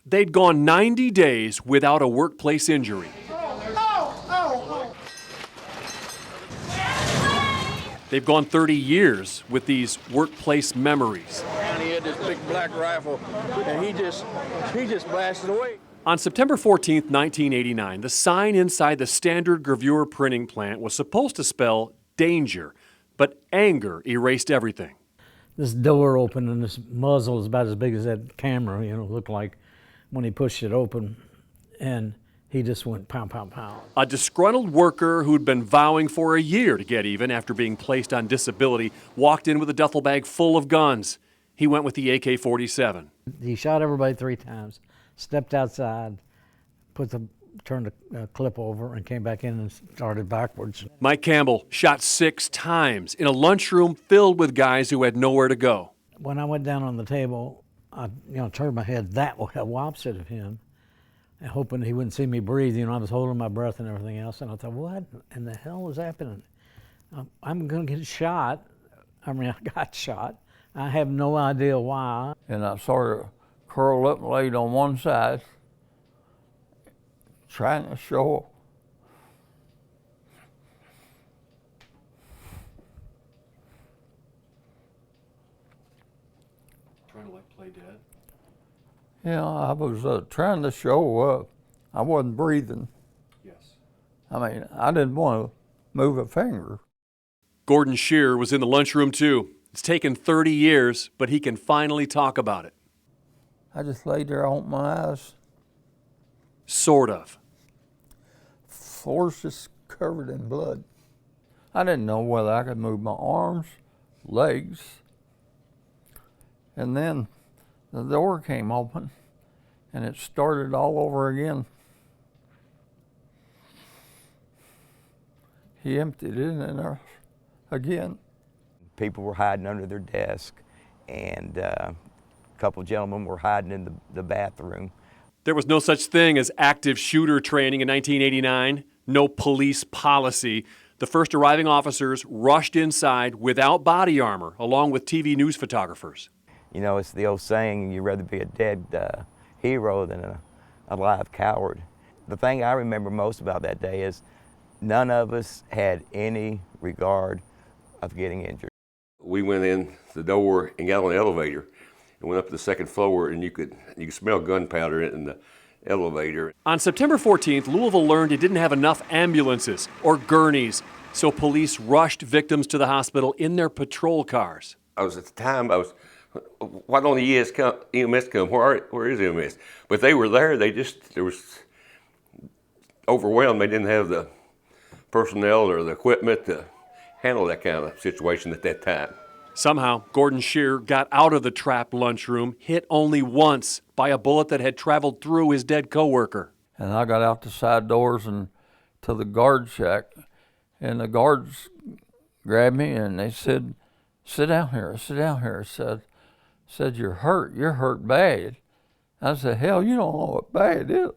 They'd gone 90 days without a workplace injury. They've gone 30 years with these workplace memories. And he had this big black rifle, and he just blasted away. On September 14, 1989, the sign inside the Standard Gravure printing plant was supposed to spell danger, but anger erased everything. This door opened, and this muzzle is about as big as that camera, looked like when he pushed it open, and he just went pow, pow, pow. A disgruntled worker who'd been vowing for a year to get even after being placed on disability walked in with a duffel bag full of guns. He went with the AK-47. He shot everybody 3 times, stepped outside, turned the clip over, and came back in and started backwards. Mike Campbell shot 6 times in a lunchroom filled with guys who had nowhere to go. When I went down on the table, I turned my head that way, opposite of him, and hoping he wouldn't see me breathe. I was holding my breath and everything else, and I thought, what in the hell is happening? I'm going to get shot. I got shot. I have no idea why. And I sort of curled up and laid on one side, trying to show. Trying to play dead? Yeah, I was trying to show up. I wasn't breathing. Yes. I didn't want to move a finger. Gordon Shearer was in the lunchroom too. It's taken 30 years, but he can finally talk about it. I just laid there, opened my eyes. Sort of. Floor's just covered in blood. I didn't know whether I could move my arms, legs. And then the door came open, and it started all over again. He emptied it in there again. People were hiding under their desk, and a couple of gentlemen were hiding in the bathroom. There was no such thing as active shooter training in 1989, no police policy. The first arriving officers rushed inside without body armor, along with TV news photographers. It's the old saying, you'd rather be a dead hero than a live coward. The thing I remember most about that day is none of us had any regard of getting injured. We went in the door and got on the elevator and went up to the second floor, and you could smell gunpowder in the elevator. On September 14th, Louisville learned it didn't have enough ambulances or gurneys, so police rushed victims to the hospital in their patrol cars. At the time, why don't the EMS come? Where is EMS? But they were there. They was overwhelmed. They didn't have the personnel or the equipment to handle that kind of situation at that time. Somehow, Gordon Shearer got out of the trapped lunchroom, hit only once by a bullet that had traveled through his dead coworker. And I got out the side doors and to the guard shack, and the guards grabbed me and they said, sit down here, sit down here. Said, you're hurt bad. I said, hell, you don't know what bad is.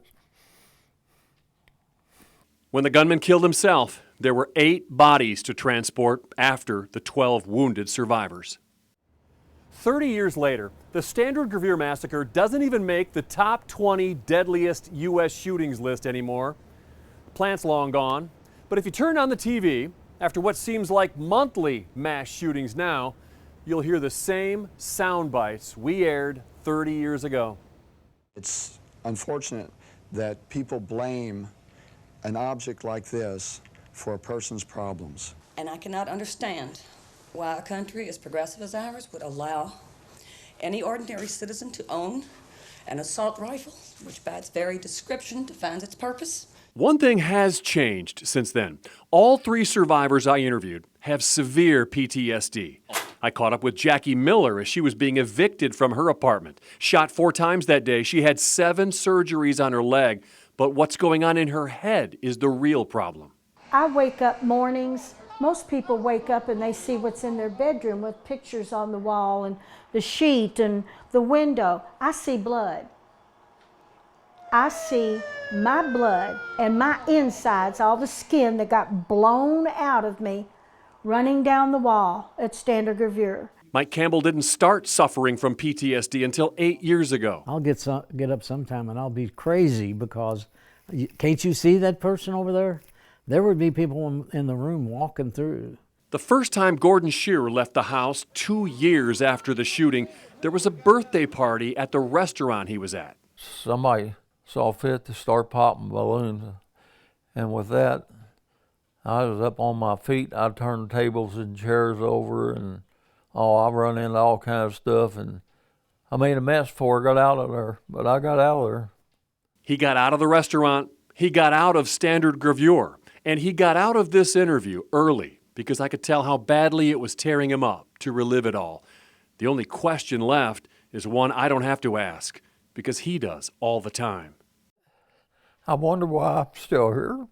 When the gunman killed himself, there were 8 bodies to transport after the 12 wounded survivors. 30 years later, the Standard Gravure Massacre doesn't even make the top 20 deadliest U.S. shootings list anymore. The plant's long gone, but if you turn on the TV, after what seems like monthly mass shootings now, you'll hear the same sound bites we aired 30 years ago. It's unfortunate that people blame an object like this for a person's problems. And I cannot understand why a country as progressive as ours would allow any ordinary citizen to own an assault rifle, which by its very description defines its purpose. One thing has changed since then. All 3 survivors I interviewed have severe PTSD. I caught up with Jackie Miller as she was being evicted from her apartment. Shot 4 times that day, she had 7 surgeries on her leg, but what's going on in her head is the real problem. I wake up mornings. Most people wake up and they see what's in their bedroom with pictures on the wall and the sheet and the window. I see blood. I see my blood and my insides, all the skin that got blown out of me, running down the wall at Standard Gravure. Mike Campbell didn't start suffering from PTSD until 8 years ago. I'll get up sometime and I'll be crazy because can't you see that person over there? There would be people in the room walking through. The first time Gordon Shearer left the house 2 years after the shooting, there was a birthday party at the restaurant he was at. Somebody saw fit to start popping balloons, and with that, I was up on my feet. I turned tables and chairs over, and I run into all kinds of stuff, and I made a mess before I got out of there, but I got out of there. He got out of the restaurant, he got out of Standard Gravure, and he got out of this interview early because I could tell how badly it was tearing him up to relive it all. The only question left is one I don't have to ask, because he does all the time. I wonder why I'm still here.